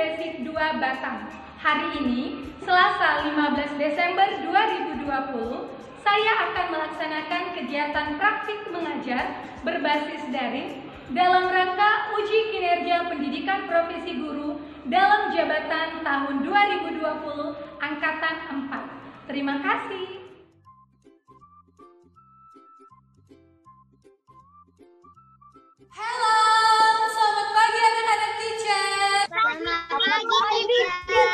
Basic 2 Batang. Hari ini, Selasa 15 Desember 2020, saya akan melaksanakan kegiatan praktik mengajar berbasis daring dalam rangka uji kinerja pendidikan profesi guru dalam jabatan tahun 2020 Angkatan 4. Terima kasih. Halo, selamat pagi anak-anak teacher. Selamat pagi, teacher.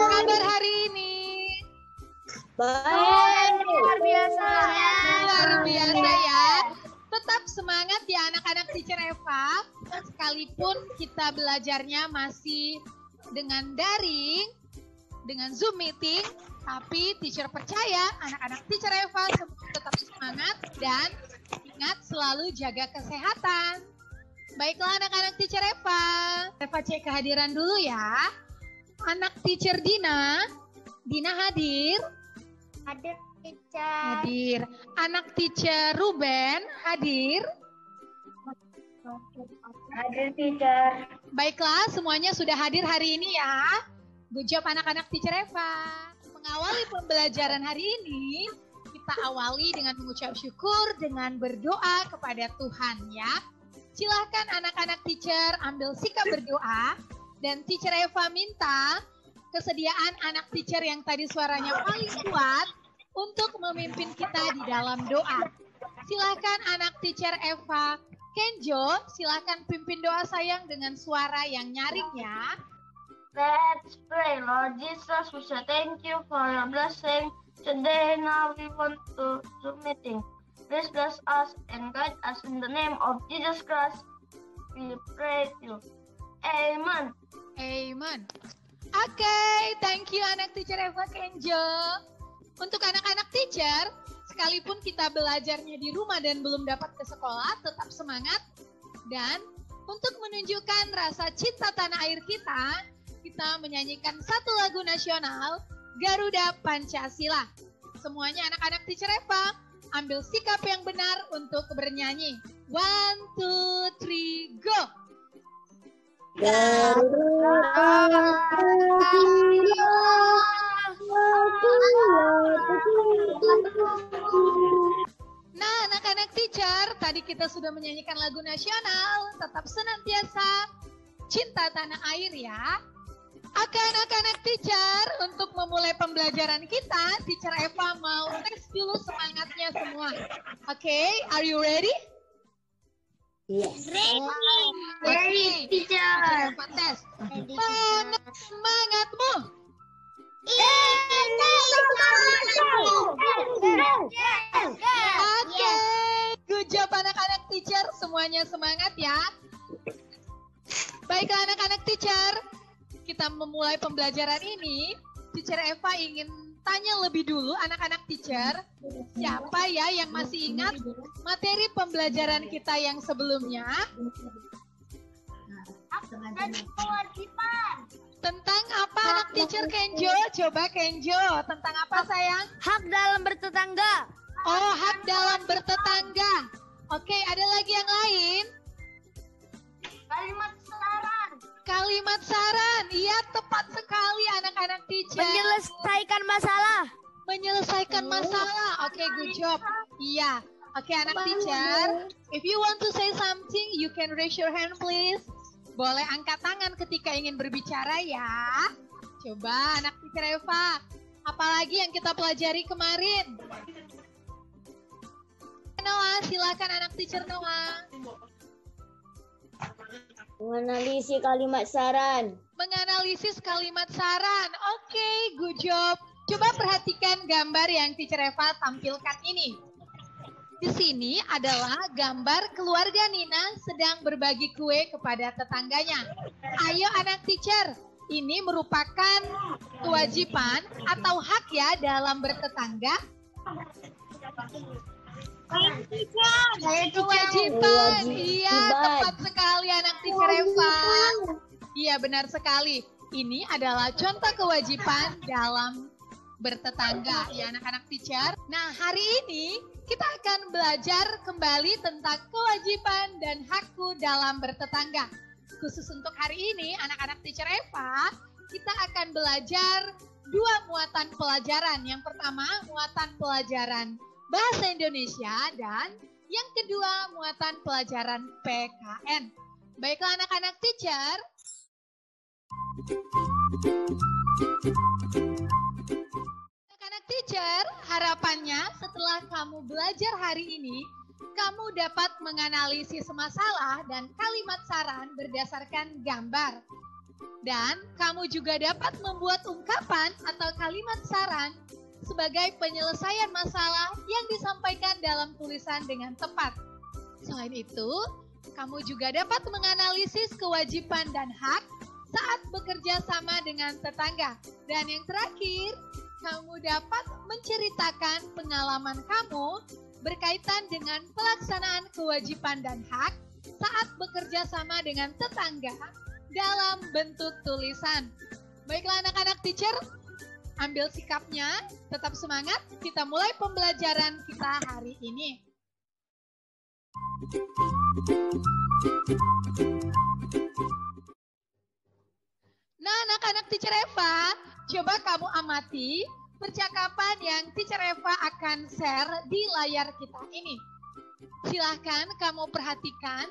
Kabar hari ini? Baik, luar biasa. Luar biasa ya. Tetap semangat ya anak-anak teacher Eva. Sekalipun kita belajarnya masih dengan daring, dengan Zoom meeting, tapi teacher percaya anak-anak teacher Eva tetap semangat dan ingat selalu jaga kesehatan. Baiklah anak-anak teacher Eva. Eva cek kehadiran dulu ya. Anak teacher Dina. Dina hadir? Hadir, teacher. Hadir. Anak teacher Ruben hadir? Hadir, teacher. Baiklah semuanya sudah hadir hari ini ya. Good job anak-anak teacher Eva. Mengawali pembelajaran hari ini, kita awali dengan mengucap syukur dengan berdoa kepada Tuhan ya. Silahkan anak-anak teacher ambil sikap berdoa dan teacher Eva minta kesediaan anak teacher yang tadi suaranya paling kuat untuk memimpin kita di dalam doa. Silahkan anak teacher Eva Kenjo, silahkan pimpin doa sayang dengan suara yang nyaring ya. Let's pray, Lord Jesus. We say thank you for your blessing. Today, now we want to Zoom meeting. Please bless us and guide us in the name of Jesus Christ. We pray you. Amen. Amen. Oke, thank you anak teacher Eva Kenjo. Untuk anak-anak teacher, sekalipun kita belajarnya di rumah dan belum dapat ke sekolah, tetap semangat. Dan untuk menunjukkan rasa cinta tanah air kita menyanyikan satu lagu nasional, Garuda Pancasila. Semuanya anak-anak teacher Eva, ambil sikap yang benar untuk bernyanyi. 1, 2, 3, go! Nah, anak-anak teacher, tadi kita sudah menyanyikan lagu nasional. Tetap senantiasa cinta tanah air ya. Oke anak-anak teacher, untuk memulai pembelajaran kita, teacher Eva mau tes dulu semangatnya semua. Oke, are you ready? Yes. Ready, teacher. Eva tes. Mana semangatmu? Oke, good job anak-anak teacher, semuanya semangat ya. Baiklah anak-anak teacher, kita memulai pembelajaran ini. Teacher Eva ingin tanya lebih dulu anak-anak teacher, siapa ya yang masih ingat materi pembelajaran kita yang sebelumnya? Tentang apa anak teacher Kenjo? Coba Kenjo, tentang apa sayang? Hak dalam bertetangga. Oh, hak dalam bertetangga. Oke, ada lagi yang lain? Kalimat saran. Kalimat saran, iya tepat sekali anak-anak teacher. Menyelesaikan masalah. Menyelesaikan masalah, oke good job. Iya, oke anak teacher. If you want to say something, you can raise your hand please. Boleh angkat tangan ketika ingin berbicara ya. Coba anak teacher Eva, apalagi yang kita pelajari kemarin? Noah, silakan anak teacher Noah. Menganalisis kalimat saran. Menganalisis kalimat saran. Oke, good job. Coba perhatikan gambar yang teacher Eva tampilkan ini. Di sini adalah gambar keluarga Nina sedang berbagi kue kepada tetangganya. Ayo anak teacher, ini merupakan kewajiban atau hak ya dalam bertetangga? Kewajiban, iya tepat sekali anak teacher Eva. Iya benar sekali. Ini adalah contoh kewajiban dalam bertetangga ya anak-anak teacher. Nah hari ini kita akan belajar kembali tentang kewajiban dan hakku dalam bertetangga. Khusus untuk hari ini, anak-anak teacher Eva, kita akan belajar 2 muatan pelajaran. Yang pertama, muatan pelajaran Bahasa Indonesia, dan yang kedua, muatan pelajaran PKN. Baiklah anak-anak teacher. Anak-anak teacher, harapannya setelah kamu belajar hari ini, kamu dapat menganalisis masalah dan kalimat saran berdasarkan gambar. Dan kamu juga dapat membuat ungkapan atau kalimat saran sebagai penyelesaian masalah yang disampaikan dalam tulisan dengan tepat. Selain itu, kamu juga dapat menganalisis kewajiban dan hak saat bekerja sama dengan tetangga. Dan yang terakhir, kamu dapat menceritakan pengalaman kamu berkaitan dengan pelaksanaan kewajiban dan hak saat bekerja sama dengan tetangga dalam bentuk tulisan. Baiklah anak-anak teacher, ambil sikapnya, tetap semangat, kita mulai pembelajaran kita hari ini. Nah anak-anak teacher Eva, coba kamu amati percakapan yang teacher Eva akan share di layar kita ini. Silahkan kamu perhatikan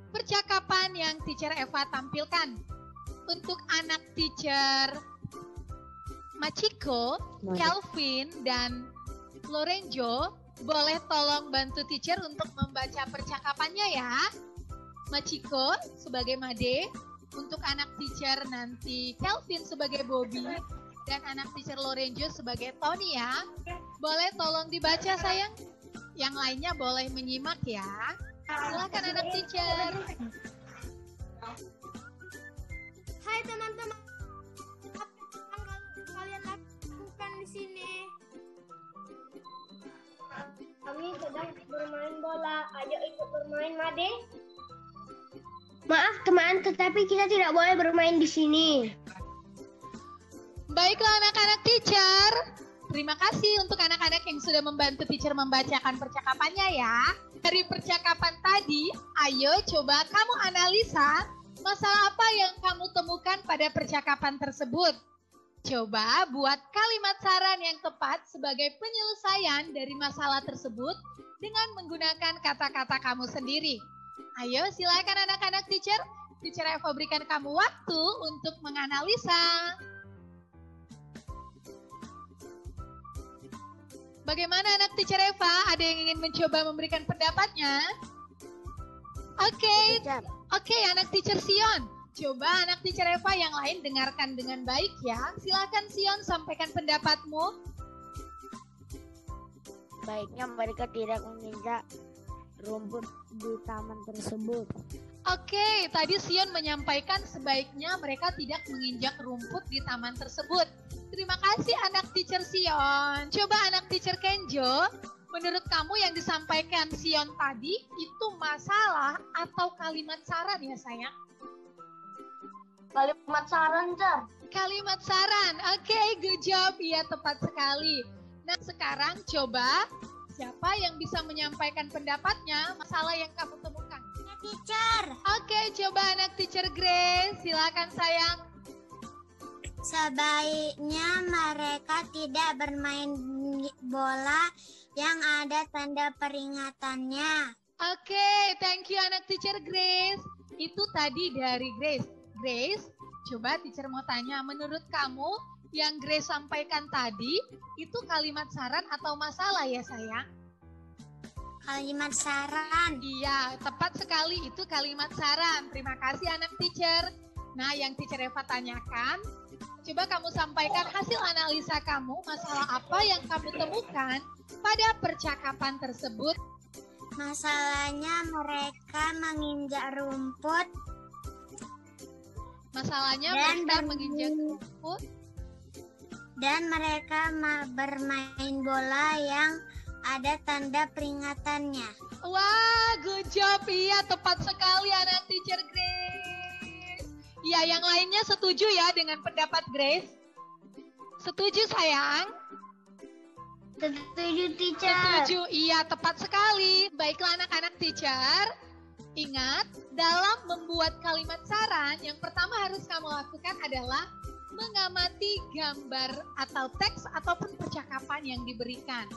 percakapan yang teacher Eva tampilkan. Untuk anak teacher Machiko, Kelvin, dan Lorenzo, boleh tolong bantu teacher untuk membaca percakapannya ya. Machiko sebagai Made, untuk anak teacher nanti Kelvin sebagai Bobby, dan anak teacher Lorenzo sebagai Tony ya. Boleh tolong dibaca sayang. Yang lainnya boleh menyimak ya. Silakan anak teacher. Hai teman-teman, apa yang kalian lakukan di sini? Kami sedang bermain bola. Ayo ikut bermain, Made. Maaf teman, tetapi kita tidak boleh bermain di sini. Baiklah anak-anak teacher. Terima kasih untuk anak-anak yang sudah membantu teacher membacakan percakapannya ya. Dari percakapan tadi, ayo coba kamu analisa masalah apa yang kamu temukan pada percakapan tersebut. Coba buat kalimat saran yang tepat sebagai penyelesaian dari masalah tersebut dengan menggunakan kata-kata kamu sendiri. Ayo silakan anak-anak teacher. Teacher Eva berikan kamu waktu untuk menganalisa. Bagaimana anak teacher Eva? Ada yang ingin mencoba memberikan pendapatnya? Oke, anak teacher Sion. Coba anak teacher Eva yang lain dengarkan dengan baik ya. Silakan Sion sampaikan pendapatmu. Baiknya mereka tidak menginjak rumput di taman tersebut. Oke, tadi Sion menyampaikan sebaiknya mereka tidak menginjak rumput di taman tersebut. Terima kasih anak teacher Sion. Coba anak teacher Kenjo, menurut kamu yang disampaikan Sion tadi itu masalah atau kalimat saran ya sayang? Kalimat saran, Jar. Kalimat saran, oke, good job, iya tepat sekali. Nah sekarang coba siapa yang bisa menyampaikan pendapatnya masalah yang kamu temukan? Teacher, Oke, coba anak teacher Grace, silakan sayang. sebaiknya mereka tidak bermain bola yang ada tanda peringatannya. Oke, thank you anak teacher Grace. Itu tadi dari Grace. Grace, coba teacher mau tanya, menurut kamu yang Grace sampaikan tadi itu kalimat saran atau masalah ya sayang? Kalimat saran. Iya, tepat sekali itu kalimat saran. Terima kasih anak teacher. Nah, yang teacher Eva tanyakan, coba kamu sampaikan hasil analisa kamu, masalah apa yang kamu temukan pada percakapan tersebut. Masalahnya mereka menginjak rumput Masalahnya Dan mereka ber- menginjak rumput. dan mereka bermain bola yang ada tanda peringatannya. Wah, good job. Iya, tepat sekali anak teacher Grace. Iya, yang lainnya setuju ya dengan pendapat Grace? Setuju sayang? Setuju, teacher. Setuju, iya tepat sekali. Baiklah anak-anak teacher. Ingat, dalam membuat kalimat saran, yang pertama harus kamu lakukan adalah mengamati gambar atau teks ataupun percakapan yang diberikan.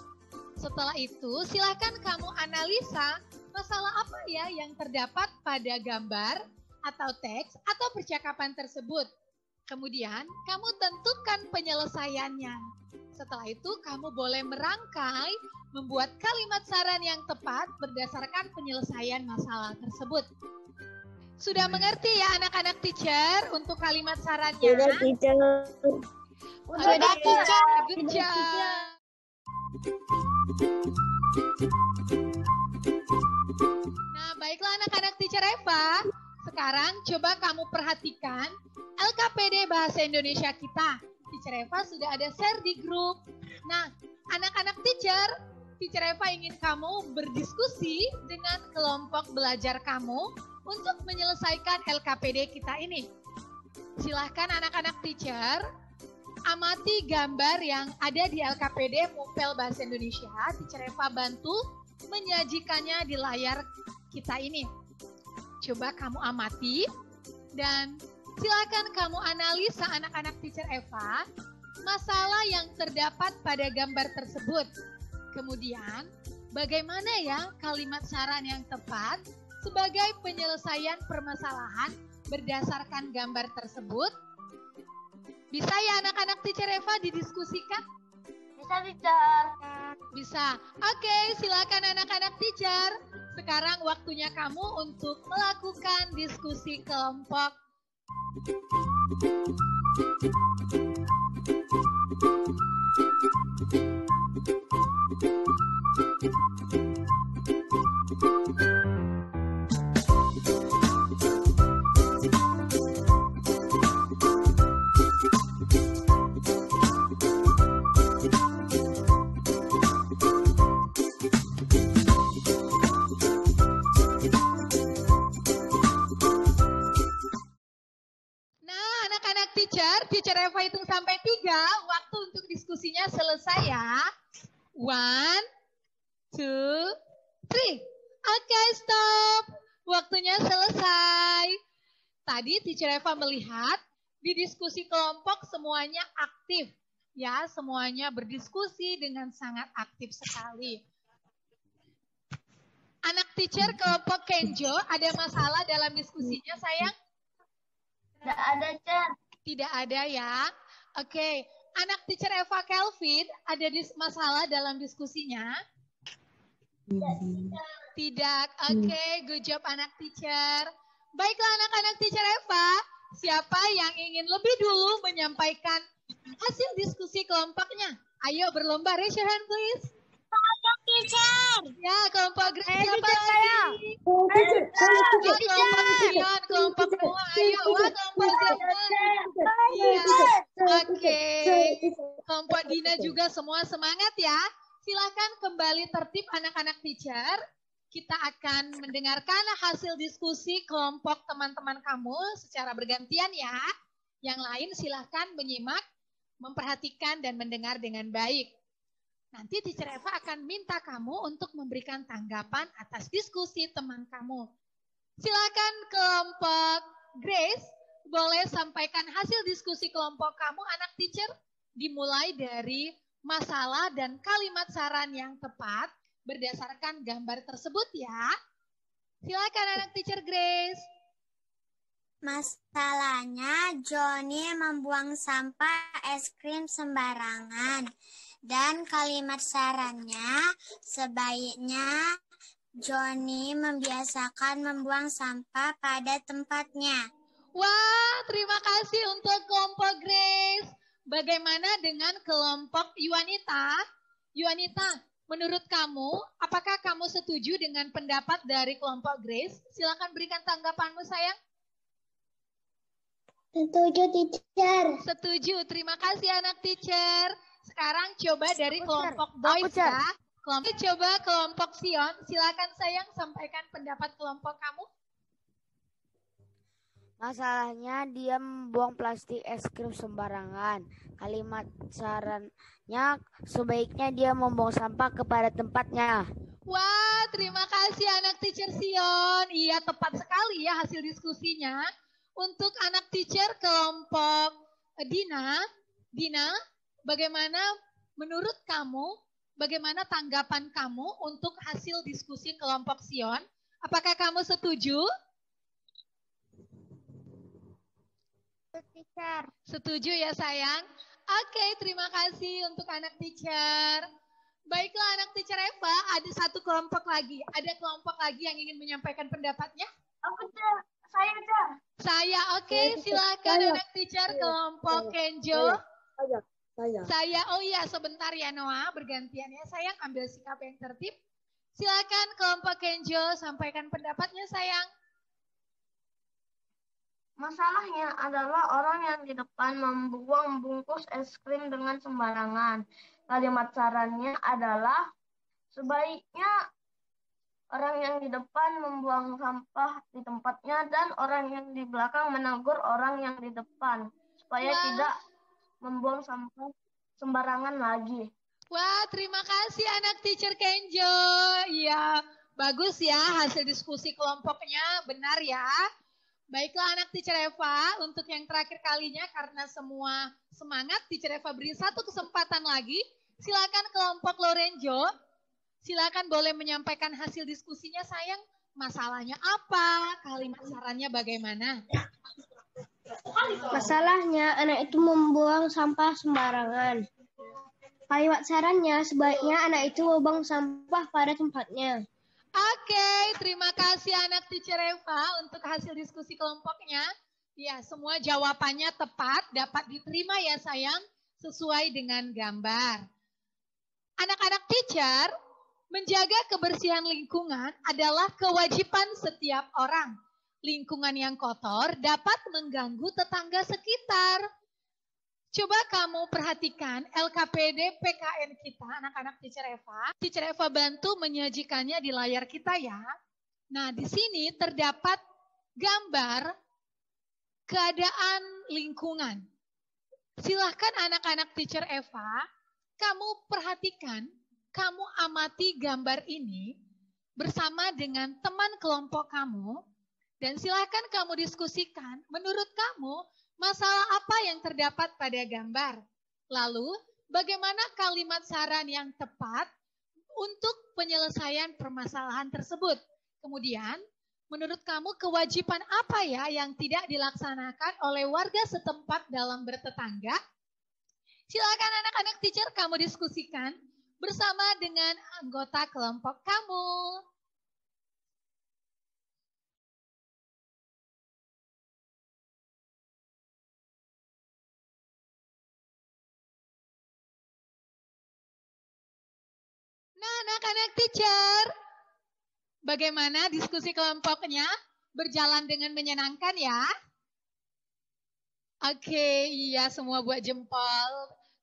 Setelah itu, silakan kamu analisa masalah apa ya yang terdapat pada gambar atau teks atau percakapan tersebut. Kemudian, kamu tentukan penyelesaiannya. Setelah itu, kamu boleh merangkai, membuat kalimat saran yang tepat berdasarkan penyelesaian masalah tersebut. Sudah mengerti ya anak-anak teacher untuk kalimat sarannya? Sudah, teacher. Sudah, teacher. Good job. Nah, baiklah anak-anak teacher Eva. Sekarang coba kamu perhatikan LKPD Bahasa Indonesia kita. Teacher Eva sudah ada share di grup. Nah, anak-anak teacher Eva ingin kamu berdiskusi dengan kelompok belajar kamu untuk menyelesaikan LKPD kita ini. Silahkan anak-anak teacher amati gambar yang ada di LKPD Mupel Bahasa Indonesia. Teacher Eva bantu menyajikannya di layar kita ini. Coba kamu amati dan silakan kamu analisa anak-anak teacher Eva masalah yang terdapat pada gambar tersebut. Kemudian, bagaimana ya kalimat saran yang tepat sebagai penyelesaian permasalahan berdasarkan gambar tersebut? Bisa ya anak-anak teacher Eva didiskusikan? Bisa, teacher. Bisa. Oke, silakan anak-anak teacher. Sekarang waktunya kamu untuk melakukan diskusi kelompok. Teacher Eva hitung sampai 3, waktu untuk diskusinya selesai ya. 1, 2, 3. Oke, stop. Waktunya selesai. Tadi Teacher Eva melihat di diskusi kelompok semuanya aktif. Ya, semuanya berdiskusi dengan sangat aktif sekali. Anak teacher kelompok Kenjo ada masalah dalam diskusinya, sayang? Tidak ada, teacher. Tidak ada ya. Oke, anak teacher Eva Kelvin ada masalah dalam diskusinya? Tidak. Oke, good job anak teacher. Baiklah anak-anak teacher Eva, siapa yang ingin lebih dulu menyampaikan hasil diskusi kelompoknya? Ayo berlomba, raise your hand please. Teacher. Ya, kelompok siapa lagi? Kelompok Sion, kelompok Noah. Ayo, wah kelompok Iya. Oke. Kelompok Dina juga semua semangat ya. Silakan kembali tertib anak-anak teacher. Kita akan mendengarkan hasil diskusi kelompok teman-teman kamu secara bergantian ya. Yang lain silakan menyimak, memperhatikan dan mendengar dengan baik. Nanti teacher Eva akan minta kamu untuk memberikan tanggapan atas diskusi teman kamu. Silakan kelompok Grace, boleh sampaikan hasil diskusi kelompok kamu anak teacher, dimulai dari masalah dan kalimat saran yang tepat berdasarkan gambar tersebut ya. Silakan anak teacher Grace. Masalahnya Johnny membuang sampah es krim sembarangan. Dan kalimat sarannya, sebaiknya Johnny membiasakan membuang sampah pada tempatnya. Wah, terima kasih untuk kelompok Grace. Bagaimana dengan kelompok Yuanita? Yuanita, menurut kamu, apakah kamu setuju dengan pendapat dari kelompok Grace? Silakan berikan tanggapanmu, sayang. Setuju, teacher. Setuju, terima kasih anak teacher. Sekarang coba dari kelompok boys ya. Coba kelompok Sion, silakan sayang sampaikan pendapat kelompok kamu. Masalahnya dia membuang plastik es krim sembarangan. Kalimat sarannya sebaiknya dia membuang sampah kepada tempatnya. Wah, terima kasih anak teacher Sion. Iya, tepat sekali ya hasil diskusinya. Untuk anak teacher kelompok Dina, bagaimana menurut kamu, bagaimana tanggapan kamu untuk hasil diskusi kelompok Sion? Apakah kamu setuju? Teacher. Setuju ya sayang? Oke, terima kasih untuk anak teacher. Baiklah anak teacher Eva, ada satu kelompok lagi. Ada kelompok lagi yang ingin menyampaikan pendapatnya? Saya aja. Saya, oke, silakan anak teacher kelompok Kenjo. Saya, oh iya sebentar ya Noah, bergantian ya sayang, ambil sikap yang tertib. Silakan kelompok Kenjo, sampaikan pendapatnya sayang. Masalahnya adalah orang yang di depan membuang bungkus es krim dengan sembarangan. Kalimat sarannya adalah sebaiknya orang yang di depan membuang sampah di tempatnya dan orang yang di belakang menegur orang yang di depan supaya tidak membuang sampah sembarangan lagi. Wah, terima kasih anak teacher Kenjo. Iya, bagus ya hasil diskusi kelompoknya, benar ya. Baiklah anak teacher Eva, untuk yang terakhir kalinya karena semua semangat, teacher Eva beri satu kesempatan lagi. Silakan kelompok Lorenzo, silakan boleh menyampaikan hasil diskusinya sayang. Masalahnya apa? Kalimat sarannya bagaimana? Masalahnya anak itu membuang sampah sembarangan. Kalimat sarannya sebaiknya anak itu membuang sampah pada tempatnya. Oke, terima kasih anak teacher Eva untuk hasil diskusi kelompoknya. Ya, semua jawabannya tepat, dapat diterima ya sayang, sesuai dengan gambar. Anak-anak teacher, menjaga kebersihan lingkungan adalah kewajiban setiap orang. Lingkungan yang kotor dapat mengganggu tetangga sekitar. Coba kamu perhatikan LKPD PKN kita, anak-anak teacher Eva. Teacher Eva bantu menyajikannya di layar kita ya. Nah, di sini terdapat gambar keadaan lingkungan. Silahkan anak-anak teacher Eva, kamu perhatikan, kamu amati gambar ini bersama dengan teman kelompok kamu, dan silahkan kamu diskusikan, menurut kamu, masalah apa yang terdapat pada gambar? Lalu, bagaimana kalimat saran yang tepat untuk penyelesaian permasalahan tersebut? Kemudian, menurut kamu kewajiban apa ya yang tidak dilaksanakan oleh warga setempat dalam bertetangga? Silakan anak-anak teacher kamu diskusikan bersama dengan anggota kelompok kamu. Nah, anak-anak teacher, bagaimana diskusi kelompoknya? Berjalan dengan menyenangkan ya? Oke, iya semua buat jempol.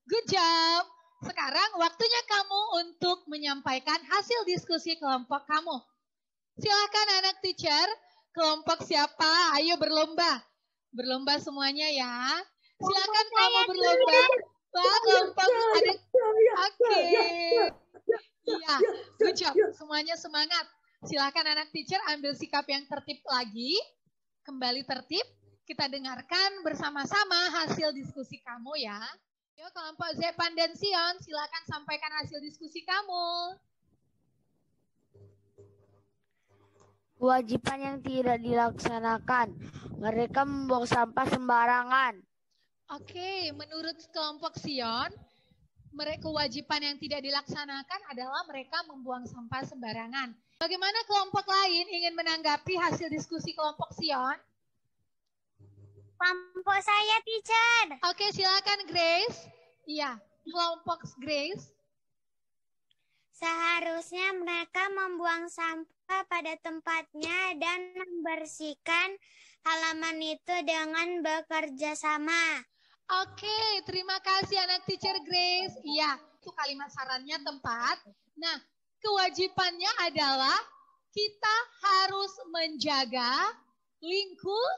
Good job. Sekarang waktunya kamu untuk menyampaikan hasil diskusi kelompok kamu. Silakan anak teacher, kelompok siapa? Ayo berlomba. Berlomba semuanya ya. Silakan kamu berlomba. Wah, kelompok ada. Oke. Iya, good job. Semuanya semangat. Silakan anak teacher ambil sikap yang tertib lagi. Kembali tertib. Kita dengarkan bersama-sama hasil diskusi kamu ya. Yuk kelompok Zepan dan Sion, silakan sampaikan hasil diskusi kamu. Kewajiban yang tidak dilaksanakan. Mereka membuang sampah sembarangan. Oke, menurut kelompok Sion, kewajiban yang tidak dilaksanakan adalah mereka membuang sampah sembarangan. Bagaimana kelompok lain ingin menanggapi hasil diskusi kelompok Sion? Kelompok saya, teacher. Oke, silakan Grace. Iya, kelompok Grace. Seharusnya mereka membuang sampah pada tempatnya dan membersihkan halaman itu dengan bekerja sama. Oke, terima kasih anak teacher Grace. Iya, itu kalimat sarannya tepat. Nah, kewajibannya adalah kita harus menjaga lingkungan.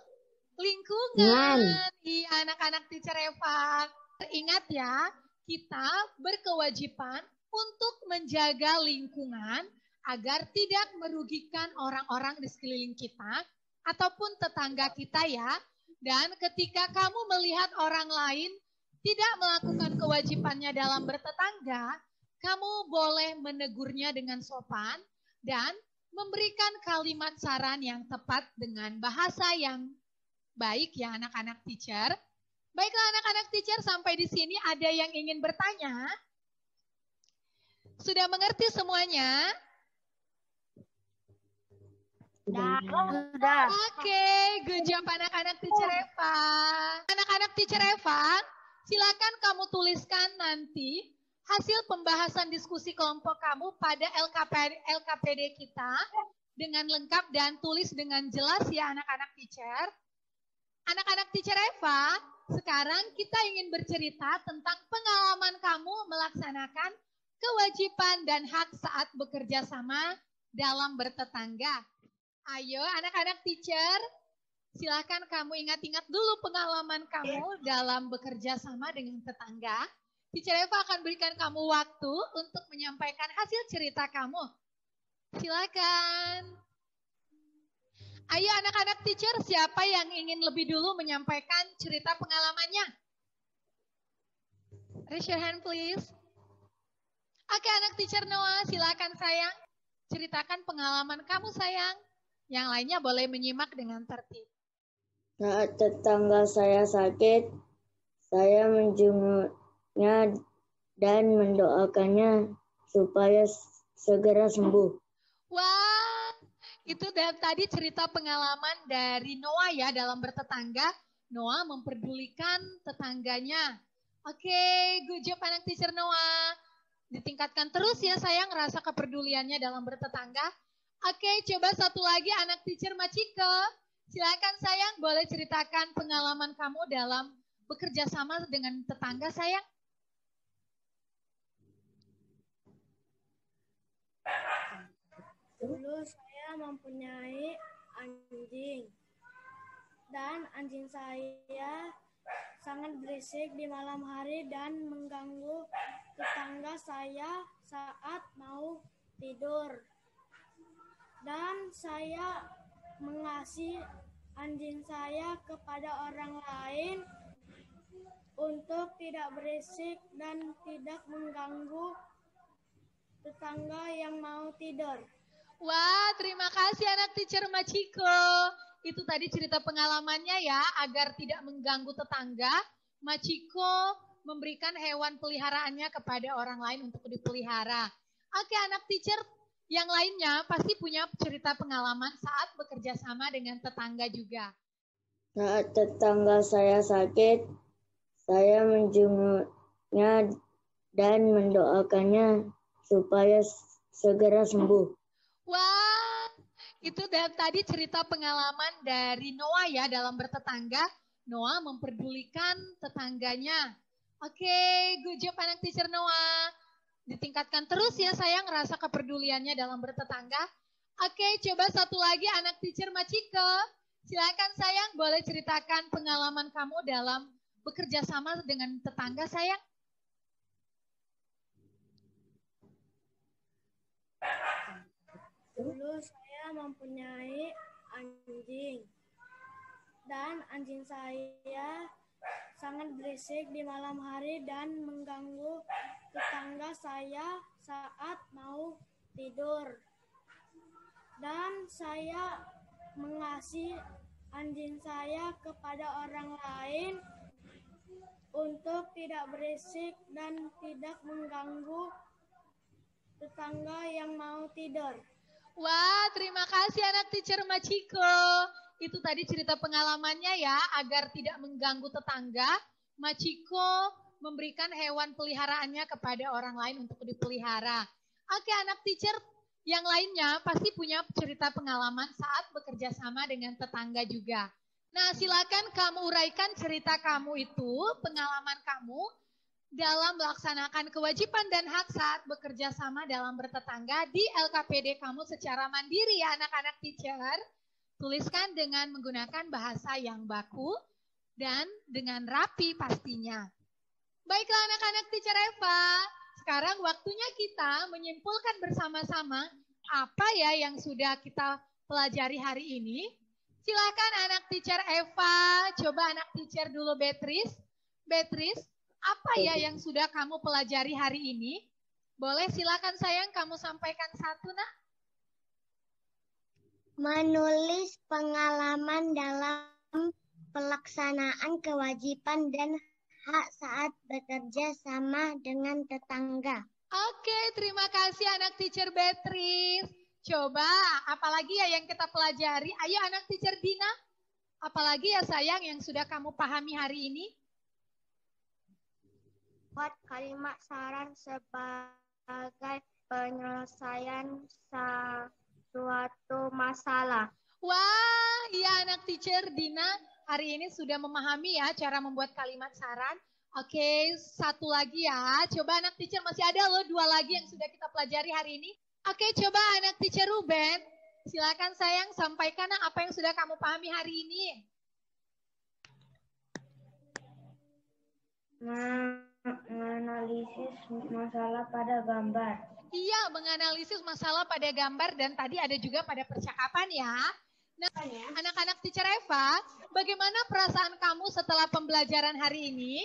Iya, anak-anak teacher Eva. Ingat ya, kita berkewajiban untuk menjaga lingkungan agar tidak merugikan orang-orang di sekeliling kita ataupun tetangga kita ya. Dan ketika kamu melihat orang lain tidak melakukan kewajibannya dalam bertetangga, kamu boleh menegurnya dengan sopan dan memberikan kalimat saran yang tepat dengan bahasa yang baik ya anak-anak teacher. Baiklah anak-anak teacher, sampai di sini ada yang ingin bertanya? Sudah mengerti semuanya? Sudah. Oke, good job anak-anak teacher Eva. Anak-anak teacher Eva, silakan kamu tuliskan nanti hasil pembahasan diskusi kelompok kamu pada LKPD kita dengan lengkap dan tulis dengan jelas ya anak-anak teacher. Anak-anak teacher Eva, sekarang kita ingin bercerita tentang pengalaman kamu melaksanakan kewajiban dan hak saat bekerja sama dalam bertetangga. Ayo anak-anak teacher, silakan kamu ingat-ingat dulu pengalaman kamu dalam bekerja sama dengan tetangga. Teacher Eva akan berikan kamu waktu untuk menyampaikan hasil cerita kamu. Silakan. Ayo anak-anak teacher, siapa yang ingin lebih dulu menyampaikan cerita pengalamannya? Raise your hand please. Oke anak teacher Noah, silakan sayang. Ceritakan pengalaman kamu sayang. Yang lainnya boleh menyimak dengan tertib. Saat tetangga saya sakit, saya menjenguknya dan mendoakannya supaya segera sembuh. Wah, itu tadi cerita pengalaman dari Noah ya dalam bertetangga. Noah memperdulikan tetangganya. Oke, good job anak teacher Noah. Ditingkatkan terus ya sayang rasa kepeduliannya dalam bertetangga. Oke, coba satu lagi anak teacher Machiko. Silakan sayang, boleh ceritakan pengalaman kamu dalam bekerja sama dengan tetangga sayang. Dulu saya mempunyai anjing. Dan anjing saya sangat berisik di malam hari dan mengganggu tetangga saya saat mau tidur. Dan saya mengasih anjing saya kepada orang lain untuk tidak berisik dan tidak mengganggu tetangga yang mau tidur. Wah, terima kasih anak teacher Machiko. Itu tadi cerita pengalamannya ya, agar tidak mengganggu tetangga. Machiko memberikan hewan peliharaannya kepada orang lain untuk dipelihara. Oke anak teacher, yang lainnya pasti punya cerita pengalaman saat bekerja sama dengan tetangga juga. Saat tetangga saya sakit, saya menjenguknya dan mendoakannya supaya segera sembuh. Wah, itu tadi cerita pengalaman dari Noah ya dalam bertetangga. Noah memperdulikan tetangganya. Oke, good job anak teacher Noah. Ditingkatkan terus ya sayang rasa kepeduliannya dalam bertetangga. Oke, coba satu lagi anak teacher Machiko. Silakan sayang, boleh ceritakan pengalaman kamu dalam bekerja sama dengan tetangga sayang. Dulu saya mempunyai anjing. Dan anjing saya sangat berisik di malam hari dan mengganggu tetangga saya saat mau tidur. Dan saya mengasih anjing saya kepada orang lain untuk tidak berisik dan tidak mengganggu tetangga yang mau tidur. Wah, terima kasih anak teacher Machiko. Itu tadi cerita pengalamannya ya, agar tidak mengganggu tetangga. Machiko memberikan hewan peliharaannya kepada orang lain untuk dipelihara. Oke anak teacher, yang lainnya pasti punya cerita pengalaman saat bekerja sama dengan tetangga juga. Nah silakan kamu uraikan cerita kamu itu, pengalaman kamu dalam melaksanakan kewajiban dan hak saat bekerja sama dalam bertetangga di LKPD kamu secara mandiri ya anak-anak teacher. Tuliskan dengan menggunakan bahasa yang baku dan dengan rapi pastinya. Baiklah anak-anak teacher Eva, sekarang waktunya kita menyimpulkan bersama-sama apa ya yang sudah kita pelajari hari ini? Silakan anak teacher Eva, coba anak teacher dulu Beatrice. Beatrice, apa ya yang sudah kamu pelajari hari ini? Boleh silakan sayang kamu sampaikan satu nak. Menulis pengalaman dalam pelaksanaan kewajiban dan hak saat bekerja sama dengan tetangga. Oke, terima kasih anak teacher Beatrice. Coba, apalagi ya yang kita pelajari? Ayo anak teacher Dina, apalagi ya sayang yang sudah kamu pahami hari ini? Buat kalimat saran sebagai penyelesaian suatu masalah. Wah, iya anak teacher Dina hari ini sudah memahami ya cara membuat kalimat saran. Oke, satu lagi ya. Coba anak teacher masih ada loh 2 lagi yang sudah kita pelajari hari ini. Oke, coba anak teacher Ruben. Silakan sayang sampaikan apa yang sudah kamu pahami hari ini. Menganalisis masalah pada gambar. Iya, menganalisis masalah pada gambar dan tadi ada juga pada percakapan ya. Nah, anak-anak teacher Eva, bagaimana perasaan kamu setelah pembelajaran hari ini?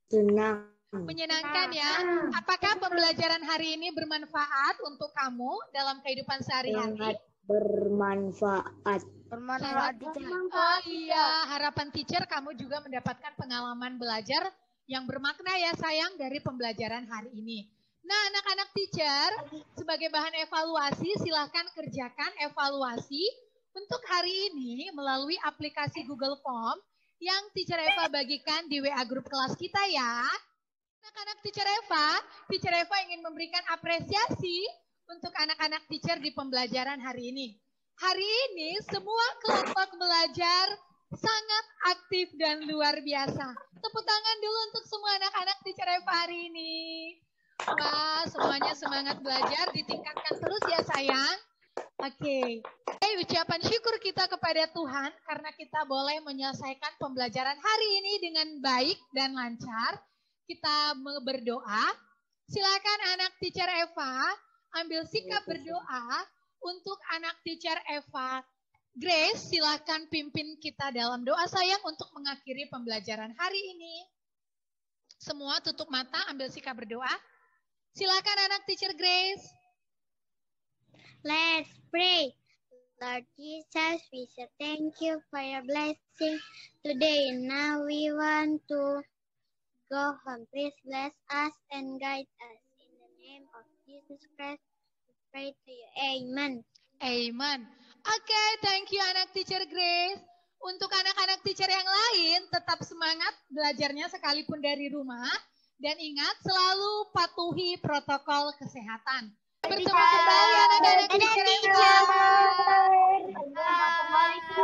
Senang. Menyenangkan ya. Apakah pembelajaran hari ini bermanfaat untuk kamu dalam kehidupan sehari-hari? Sangat bermanfaat. Bermanfaat teacher. Oh iya, harapan teacher kamu juga mendapatkan pengalaman belajar yang bermakna ya sayang dari pembelajaran hari ini. Nah anak-anak teacher, sebagai bahan evaluasi silahkan kerjakan evaluasi untuk hari ini melalui aplikasi Google Form yang teacher Eva bagikan di WA grup kelas kita ya. Anak-anak teacher Eva ingin memberikan apresiasi untuk anak-anak teacher di pembelajaran hari ini. Hari ini semua kelompok belajar sangat aktif dan luar biasa. Tepuk tangan dulu untuk semua anak-anak teacher Eva hari ini. Wah, semuanya semangat belajar, ditingkatkan terus ya sayang. Oke. Ucapan syukur kita kepada Tuhan karena kita boleh menyelesaikan pembelajaran hari ini dengan baik dan lancar. Kita berdoa. Silakan anak teacher Eva ambil sikap berdoa untuk anak teacher Eva. Grace, silakan pimpin kita dalam doa sayang untuk mengakhiri pembelajaran hari ini. Semua tutup mata, ambil sikap berdoa. Silakan anak teacher Grace. Let's pray. Lord Jesus, we say thank you for your blessing today. Now we want to go home. Please bless us and guide us. In the name of Jesus Christ, we pray to you. Amen. Amen. Oke, thank you anak teacher Grace. Untuk anak-anak teacher yang lain, tetap semangat belajarnya sekalipun dari rumah. Dan ingat, selalu patuhi protokol kesehatan. Bertemu kembali anak-anak teacher Eva. Kembali.